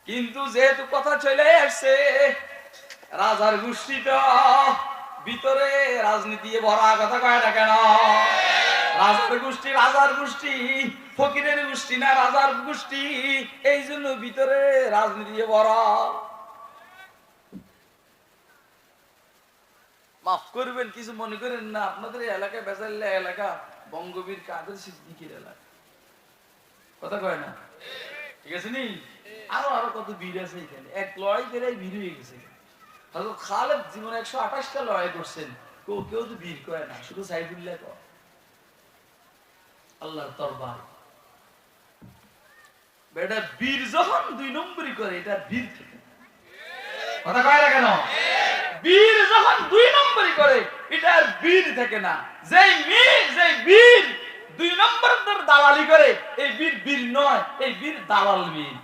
কিন্তু যেহেতু কথা চলে আসছে, রাজার গোষ্ঠীটা ভিতরে রাজনীতি ভরা, কথা কয় না কেন? রাজার গোষ্ঠী ফকিরের গোষ্ঠী না, রাজার গোষ্ঠী, এই জন্য ভিতরে রাজনীতি ভরা। মাফ করবেন, কিছু মনে করেন না, আপনাদের এলাকায় বেজাল্লা এলাকা বঙ্গবীর কাদের সিদ্দিকীর এলাকা, কথা কয় না? ঠিক আছে নি? আরো আরো কত বীর আছে এখানে, এক লড়াই করে বীর হয়ে গেছে। হযরত খালেদ জীবনে 128টা লড়াই করছেন, কেউ তো বীর কয় না, শুধু সাইফুল্লাহ কয়। আল্লাহর দরবার বেটা বীর যখন 2 নম্বরই করে, এটা বীর থেকে, কথা কয় না কেন? বীর যখন 2 নম্বরই করে, এটা আর বীর থাকে না। যেই বীর 2 নম্বর দালালি করে, এই বীর বীর নয়, এই বীর দালাল বীর।